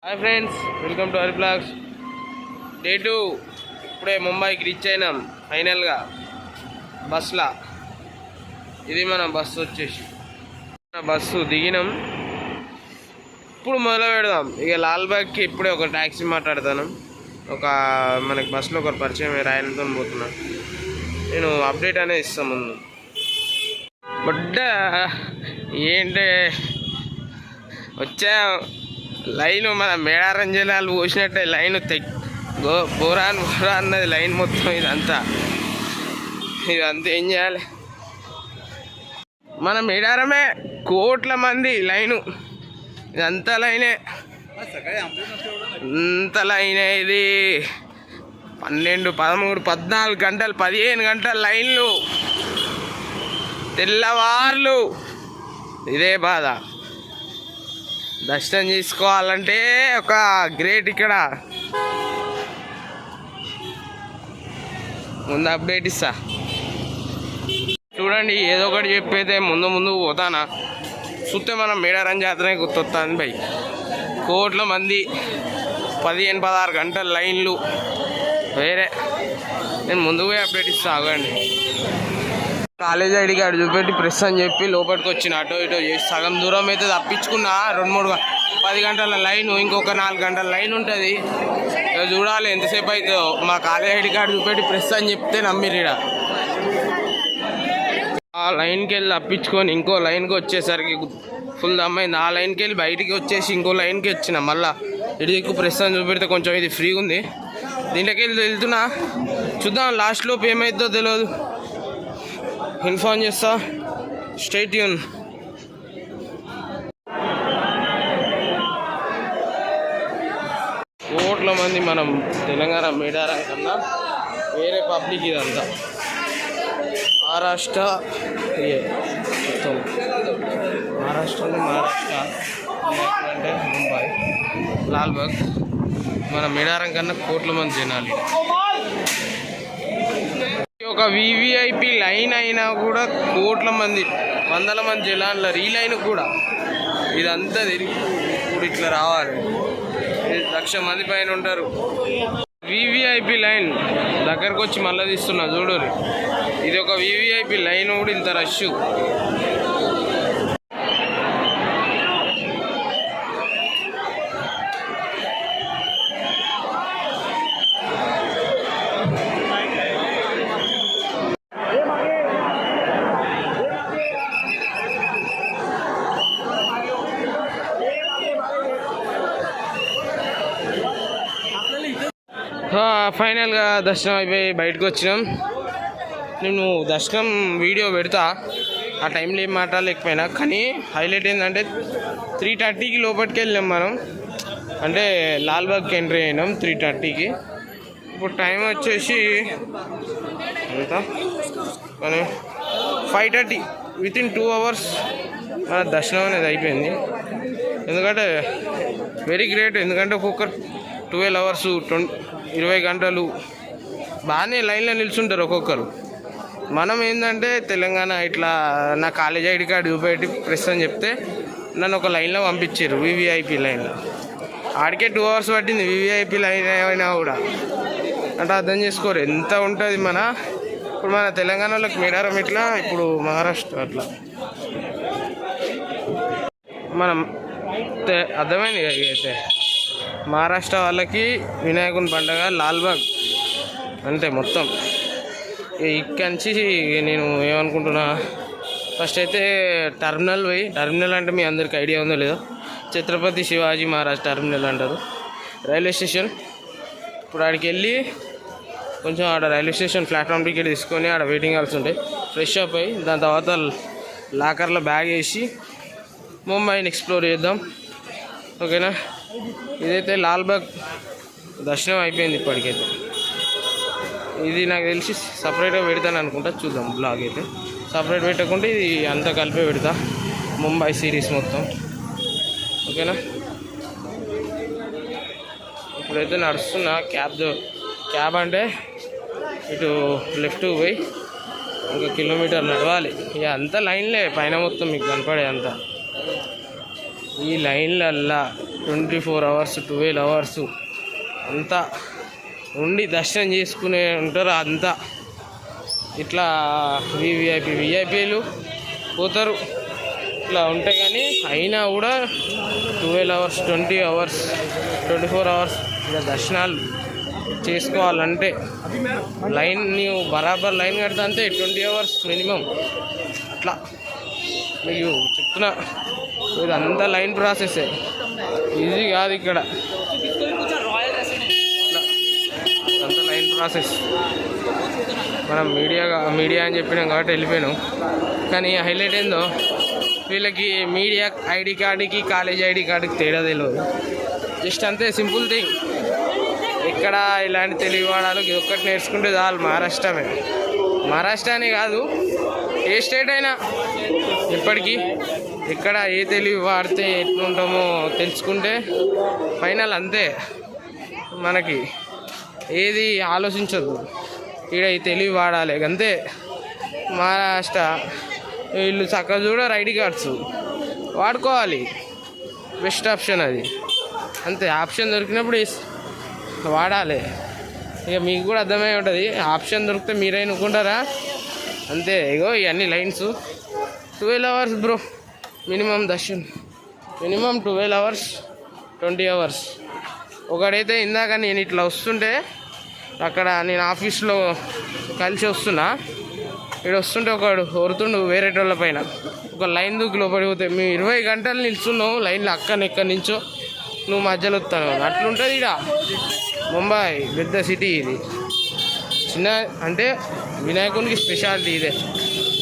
Hi friends, welcome to our blogs. Day 2 ఇప్పుడే ముంబైకి reach అయినాం ఫైనల్గా బస్లా. ఇది మన బస్సు వచ్చేసి బస్సు దిగినాం. ఇప్పుడు మొదలు పెడదాం. ఇక లాల్బాగ్కి ఇప్పుడే ఒక ట్యాక్సీ మాట్లాడతాను. మనకి బస్సులో ఒకరు పరిచయం ఆయనతో పోతున్నా. నేను అప్డేట్ అనేది ఇస్తాను ముందు. బొడ్డ ఏంటి వచ్చా లైన్ మన మేడారం జిల్లాలు పోసినట్టే లైన్ బోరా అన్నది లైన్ మొత్తం. ఇదంతా ఏం చేయాలి? మన మేడారమే కోట్ల మంది లైను. ఇదంతా లైనే, ఇంత లైనే. ఇది 12, 13, 14 గంటలు, 15 గంటల లైన్లు, తెల్లవార్లు. ఇదే బాధ. దర్శనం చేసుకోవాలంటే ఒక గ్రేట్. ఇక్కడ ముందు అప్డేట్ ఇస్తా చూడండి. ఏదో ఒకటి చెప్పైతే ముందు పోతానా. చూస్తే మనం మేడారం జాతరనే గుర్తొస్తుంది బై. కోట్ల మంది, 15, 16 గంటల లైన్లు వేరే. నేను ముందు పోయి అప్డేట్ ఇస్తా. ఆగండి. కాలేజ్ ఐడి కార్డు చూపెట్టి ప్రెస్ అని చెప్పి లోపలికి వచ్చిన. అటో ఇటో చేసి సగం దూరం అయితే తప్పించుకున్నా. 2-3 10 గంటల లైన్, ఇంకొక 4 గంటల లైన్ ఉంటుంది. చూడాలి ఎంతసేపు అవుతుందో. మా కాలేజ్ ఐడి కార్డు చూపెట్టి ప్రెస్ అని చెప్తే నమ్మిరీడ. ఆ లైన్కి వెళ్ళి తప్పించుకొని ఇంకో లైన్కి వచ్చేసరికి ఫుల్ దమ్మైంది. ఆ లైన్కి వెళ్ళి బయటికి వచ్చేసి ఇంకో లైన్కి వచ్చిన. మళ్ళీ ఇటు దిక్కు ప్రెస్ అని చూపెడితే కొంచెం ఇది ఫ్రీగా ఉంది. దీంట్లోకి వెళ్తున్నా. చూద్దాం లాస్ట్లోపు ఏమైతుందో తెలియదు. ఇన్ఫార్మ్ చేస్తా. Stay tune. కోట్ల మంది మనం తెలంగాణ మేడారం కన్నా వేరే పబ్లిక్. ఇదంతా మహారాష్ట్ర. మొత్తం మహారాష్ట్ర అంటే ముంబై, లాల్బాగ్. మన మేడారం కన్నా కోట్ల మంది జనాలు. ఒక వివిఐపి లైన్ అయినా కూడా కోట్ల మంది, 100ల మంది జనాల ఈ లైన్ కూడా. ఇదంతా తిరిగి ఇప్పుడు ఇట్లా రావాలి. 1,00,000 మంది పైన ఉంటారు. వివిఐపి లైన్ దగ్గరకు వచ్చి మళ్ళీ తీస్తున్నా చూడరు. ఇది ఒక వివిఐపి లైన్ కూడా ఇంత రష్. ఫైనల్గా దర్శనం అయిపోయి బయటకు వచ్చినాం. నేను దర్శనం వీడియో పెడతా. ఆ టైంలో ఏం మాట్లాడలేకపోయినా, కానీ హైలైట్ ఏంటంటే 3:30కి లోపలికి వెళ్ళాం మనం. అంటే లాల్బాగ్కి ఎంట్రీ అయినాం 3:30కి. ఇప్పుడు టైం వచ్చేసి ఎంత కానీ 5:30. వితిన్ 2 hours మన దర్శనం అనేది అయిపోయింది. ఎందుకంటే వెరీ గ్రేట్. ఎందుకంటే ఒక్కొక్క 12 hours, 20 గంటలు బాగానే లైన్లో నిల్చుంటారు ఒక్కొక్కరు. మనం ఏంటంటే తెలంగాణ ఇట్లా నా కాలేజ్ ఐడి కార్డు చూపెట్టి ప్రెస్ అని చెప్తే నన్ను ఒక లైన్లో పంపించారు, వివిఐపి లైన్లో. ఆడికే 2 hours పట్టింది వివిఐపి లైన్ అయినా కూడా. అంటే అర్థం చేసుకోరు ఎంత ఉంటుంది ఇప్పుడు మన తెలంగాణలోకి మేడారం ఇట్లా, ఇప్పుడు మహారాష్ట్ర అట్లా. మనం అర్థమైంది అయితే మహారాష్ట్ర వాళ్ళకి వినాయకుని పండుగ లాల్బాగ్ అంటే మొత్తం. ఇక్కడి నుంచి నేను ఏమనుకుంటున్నా, ఫస్ట్ అయితే టర్మినల్ అంటే మీ అందరికి ఐడియా ఉందో లేదో, ఛత్రపతి శివాజీ మహారాజ్ టర్మినల్ అంటారు. Railway station. ఇప్పుడు ఆడికి వెళ్ళి కొంచెం ఆడ రైల్వే స్టేషన్ ప్లాట్ఫామ్ టికెట్ తీసుకొని ఆడ వెయిటింగ్ హాల్స్ ఉంటాయి. ఫ్రెష్ అప్ అయ్యి దాని తర్వాత లాకర్లో బ్యాగ్ వేసి ముంబైని ఎక్స్ప్లోర్ చేద్దాం. ఓకేనా? ఇదైతే లాల్బాగ్ దర్శనం అయిపోయింది ఇప్పటికైతే. ఇది నాకు తెలిసి సపరేట్గా పెడతాను అనుకుంటా. చూద్దాం. బ్లాగ్ అయితే సపరేట్ పెట్టకుంటే ఇది అంతా కలిపి పెడతా, ముంబై సిరీస్ మొత్తం. ఓకేనా? ఇప్పుడైతే నడుస్తున్నా. క్యాబ్ అంటే ఇటు లెఫ్ట్ పోయి 1 కిలోమీటర్ నడవాలి. ఇక అంతా లైన్లే పైన మొత్తం మీకు కనపడే అంతా. ఈ లైన్లల్లా 24 అవర్స్ 12 అవర్స్ అంతా ఉండి దర్శనం చేసుకునే ఉంటారు. అంతా ఇట్లా విఐపీలు పోతారు ఇట్లా ఉంటాయి. కానీ అయినా కూడా 12 అవర్స్ 20 అవర్స్ 24 అవర్స్ ఇలా దర్శనాలు చేసుకోవాలంటే లైన్ నీవు బరాబర్ లైన్ కడతా అంటే 20 అవర్స్ మినిమం. అట్లా మీకు చెప్తున్నా, ఇదంతా లైన్ ప్రాసెస్, ఈజీ కాదు ఇక్కడ. అంతా లైన్ ప్రాసెస్. మనం మీడియా అని చెప్పినాం కాబట్టి వెళ్ళిపోయాను. కానీ హైలైట్ ఏందో, వీళ్ళకి మీడియా ఐడి కార్డుకి కాలేజ్ ఐడి కార్డుకి తేడా తెలియదు. జస్ట్ అంతే, సింపుల్ థింగ్. ఇక్కడ ఇలాంటి తెలుగు వాడాలి, ఇది ఒక్కటి నేర్చుకుంటే చాలు. మహారాష్ట్రనే కాదు, ఏ స్టేట్ అయినా ఇప్పటికీ ఎక్కడ ఏ తెలుగు వాడితే ఎట్లుంటామో తెలుసుకుంటే ఫైనల్ అంతే. మనకి ఏది ఆలోచించద్దు, ఇక్కడ ఈ తెలుగు వాడాలి అంతే. మహారాష్ట్ర వీళ్ళు చక్కగా చూడరు, ఐడి కార్డ్స్ వాడుకోవాలి, బెస్ట్ ఆప్షన్ అది అంతే. ఆప్షన్ దొరికినప్పుడు వాడాలి. ఇక మీకు కూడా అర్థమై ఉంటుంది, ఆప్షన్ దొరికితే మీరే అనుకుంటారా అంతే. ఇగో ఇవన్నీ లైన్స్ 12 అవర్స్ బ్రో మినిమం దర్శనం, మినిమం 12 అవర్స్ 20 అవర్స్. ఒకడైతే ఇందాక నేను ఇట్లా వస్తుంటే, అక్కడ నేను ఆఫీస్లో కలిసి వస్తున్నా, ఇక్కడ వస్తుంటే ఒకడు ఒరుతుండు వేరే వాళ్ళ పైన. ఒక లైన్ దూకి లోపడిపోతే మేము 20 గంటలు నిల్చున్నావు లైన్లో, ఎక్కడి నుంచో నువ్వు మధ్యలో వస్తాను. అట్లుంటుంది ఇక్కడ ముంబై, పెద్ద సిటీ ఇది. చిన్న అంటే వినాయకునికి స్పెషాలిటీ ఇదే.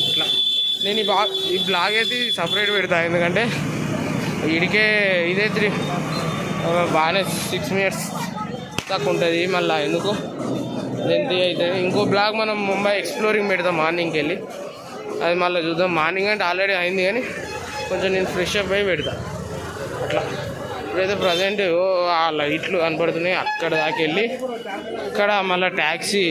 ఇట్లా నేను ఈ బ్లాగ్ అయితే సపరేట్ పెడతా, ఎందుకంటే వీడికే ఇదే బాగానే 6 minutes తక్కువ ఉంటుంది. మళ్ళీ ఎందుకు లెంతీ అవుతుంది. ఇంకో బ్లాగ్ మనం ముంబై ఎక్స్ప్లోరింగ్ పెడతాం మార్నింగ్కి వెళ్ళి, అది మళ్ళీ చూద్దాం. మార్నింగ్ అంటే ఆల్రెడీ అయింది, కానీ కొంచెం నేను ఫ్రెష్ అప్ అయి పెడతా అట్లా. ఇప్పుడైతే ప్రజెంట్ ఆ లైట్లు కనపడుతున్నాయి, అక్కడ దాకా వెళ్ళి ఇక్కడ మళ్ళీ ట్యాక్సీ,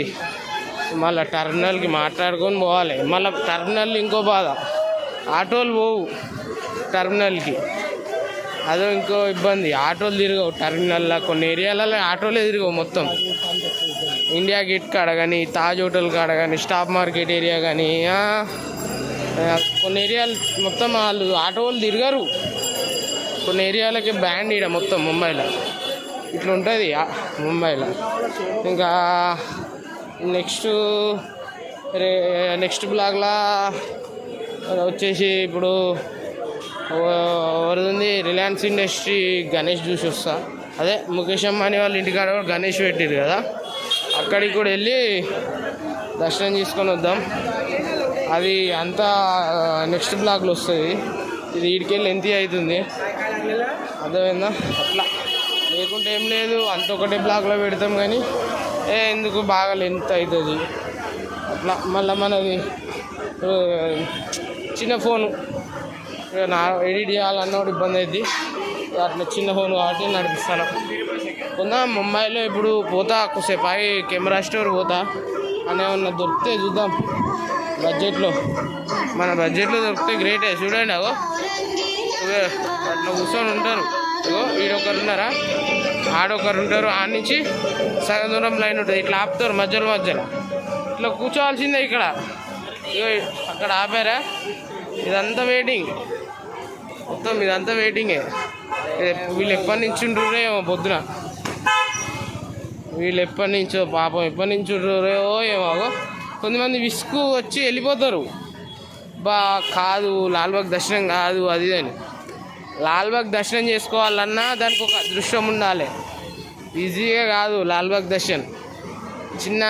మళ్ళీ టర్మినల్కి మాట్లాడుకొని పోవాలి. మళ్ళీ టర్మినల్ ఇంకో బాధ, ఆటోలు పోవు టర్మినల్కి, అదో ఇంకో ఇబ్బంది. ఆటోలు తిరగవు టర్మినల్లో, కొన్ని ఏరియాలలో ఆటోలే తిరగవు మొత్తం. ఇండియా గేట్ కాడ కానీ, తాజ్ హోటల్ కాడ కానీ, స్టాప్ మార్కెట్ ఏరియా కానీ, కొన్ని ఏరియాలు మొత్తం వాళ్ళు ఆటోలు తిరగరు. కొన్ని ఏరియాలకి బ్యాండ్ ఇక్కడ మొత్తం ముంబైలో ఇట్లా ఉంటుంది ముంబైలో. ఇంకా నెక్స్ట్ బ్లాగ్లా వచ్చేసి ఇప్పుడు ఎవరిది రిలయన్స్ ఇండస్ట్రీ గణేష్ చూసి వస్తా. అదే ముఖేష్ అంబానీ వాళ్ళ ఇంటికాడ గణేష్ పెట్టారు కదా, అక్కడికి కూడా వెళ్ళి దర్శనం చేసుకొని వద్దాం. అది అంతా నెక్స్ట్ బ్లాగ్లో వస్తుంది. ఇది వీడికెళ్ళి ఎంత అవుతుంది అర్థమైందా? అట్లా లేకుంటే ఏం లేదు, అంత ఒకటే బ్లాగ్లో పెడతాం. కానీ ఎందుకు బాగా లెంత్ అవుతుంది అట్లా. మళ్ళీ మనది చిన్న ఫోను ఎడిట్ చేయాలన్న కూడా ఇబ్బంది అవుతుంది. అట్లా చిన్న ఫోన్ కాబట్టి నడిపిస్తాను. కొంత ముంబైలో ఇప్పుడు పోతా, కొద్దిసేపు అయి కెమెరా స్టోర్ పోతా అనే ఉన్న దొరికితే చూద్దాం. బడ్జెట్లో మన బడ్జెట్లో దొరికితే గ్రేటే. చూడండి, అగో అట్లా కూర్చొని ఉంటారు. ఇగో ఈడొకరు ఉన్నారా, ఆడొకరు ఉంటారు. ఆడ నుంచి సగం దూరం లైన్ ఉంటుంది, ఇట్లా ఆపుతారు మధ్యలో ఇట్లా కూర్చోవాల్సిందే. ఇక్కడ ఇగో అక్కడ ఆపారా, ఇదంతా వెయిటింగ్, మొత్తం ఇదంతా వెయిటింగే. వీళ్ళు ఎప్పటి నుంచి ఉంటుర్రో ఏమో, పొద్దున వీళ్ళు ఎప్పటి నుంచో పాపం ఎప్పటి నుంచి ఉంటుర్రో ఏమో. కొంతమంది విసుగు వచ్చి వెళ్ళిపోతారు. కాదు లాల్బాగ్ దర్శనం కాదు అది అని. లాల్బాగ్ దర్శనం చేసుకోవాలన్నా దానికి ఒక అదృష్టం ఉండాలి, ఈజీగా కాదు లాల్బాగ్ దర్శనం. చిన్న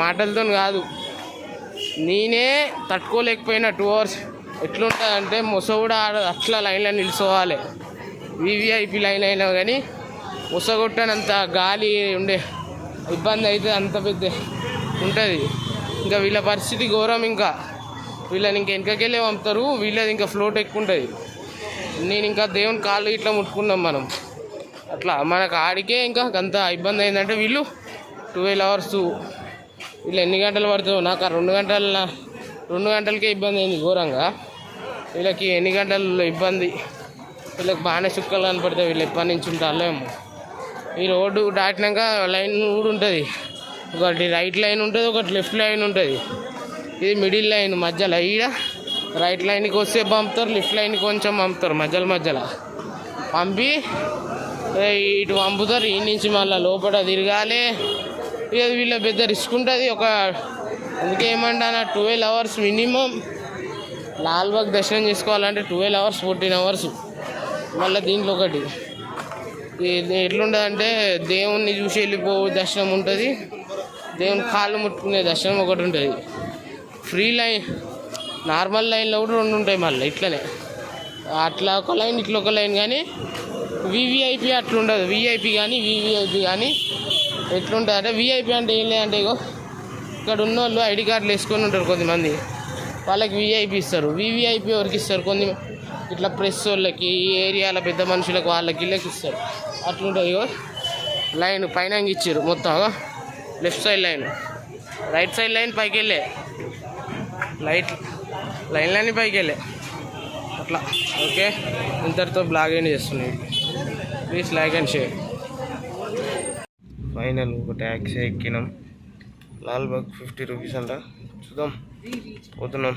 మాటలతో కాదు. నేనే తట్టుకోలేకపోయినా 2 hours. ఎట్లుంటుందంటే మొసగుడా అట్లా లైన్లో నిల్చోవాలి. వివిఐపి లైన్ అయినా కానీ మొసగొట్టనంత గాలి ఉండే ఇబ్బంది అయితే అంత పెద్ద ఉంటుంది. ఇంకా వీళ్ళ పరిస్థితి ఘోరం. ఇంకా వీళ్ళని ఇంకా వెనకకెళ్ళి పంపుతారు. వీళ్ళది ఇంకా ఫ్లోట్ ఎక్కువ ఉంటుంది. నేను ఇంకా దేవుని కాళ్ళు ఇట్లా ముట్టుకున్నాం మనం. అట్లా మనకు ఆడికే ఇంకా అంత ఇబ్బంది అయిందంటే వీళ్ళు 12 hours. వీళ్ళు ఎన్ని గంటలు పడుతుందో నాకు ఆ 2 గంటలకే ఇబ్బంది అయింది ఘోరంగా. వీళ్ళకి ఎన్ని గంటలు ఇబ్బంది వీళ్ళకి బాగానే చుక్కలు కనపడతాయి. వీళ్ళు ఎప్పటి నుంచి ఉంటారో ఏమో. ఈ రోడ్డు దాటినాక లైన్ కూడా ఉంటుంది. ఒకటి రైట్ లైన్ ఉంటుంది, ఒకటి లెఫ్ట్ లైన్ ఉంటుంది. ఇది మిడిల్ లైన్ మధ్యలో. ఈడ రైట్ లైన్కి వస్తే పంపుతారు, లెఫ్ట్ లైన్కి కొంచెం పంపుతారు. మధ్యలో పంపి ఇటు పంపుతారు. ఈ నుంచి మళ్ళీ లోపల తిరగాలి. ఇక వీళ్ళ పెద్ద రిస్క్ ఉంటుంది. అందుకే ఏమంటాను 12 hours మినిమం లాల్బాగ్ దర్శనం చేసుకోవాలంటే 12 hours 14 hours. మళ్ళీ దీంట్లో ఒకటి ఎట్లుంటుందంటే దేవుణ్ణి చూసి వెళ్ళిపో దర్శనం ఉంటుంది, దేవుని కాళ్ళు ముట్టుకునే దర్శనం ఒకటి ఉంటుంది. ఫ్రీ లైన్ నార్మల్ లైన్లో కూడా 2 ఉంటాయి. మళ్ళీ ఇట్లనే అట్లా ఒక లైన్, ఇట్లా ఒక లైన్. కానీ వివిఐపి అట్లా ఉండదు. విఐపి కానీ వివిఐపి కానీ ఎట్లుంటుంది అంటే, విఐపి అంటే ఏం లేదంటే ఇగో ఇక్కడ ఉన్న వాళ్ళు ఐడి కార్డులు వేసుకొని ఉంటారు కొంతమంది, వాళ్ళకి విఐపి ఇస్తారు. వివిఐపి ఎవరికి ఇస్తారు? కొన్ని ఇట్లా ప్రెస్ వాళ్ళకి, ఈ ఏరియాల పెద్ద మనుషులకు, వాళ్ళకి ఇళ్ళకి ఇస్తారు. అట్లుంటుంది. ఇగో లైన్ పైన ఇచ్చారు మొత్తం. Left side line, right side line పైకి వెళ్ళే లైన్లన్నీ పైకి వెళ్ళే అట్లా. ఓకే, ఇంతటితో బ్లాగ్ ఏం చేస్తున్నాయి. Please like and share. Final ఒక ట్యాక్సీ ఎక్కినాం. లాల్బాగ్ 50 రూపీస్ అంట. చూద్దాం, పోతున్నాం.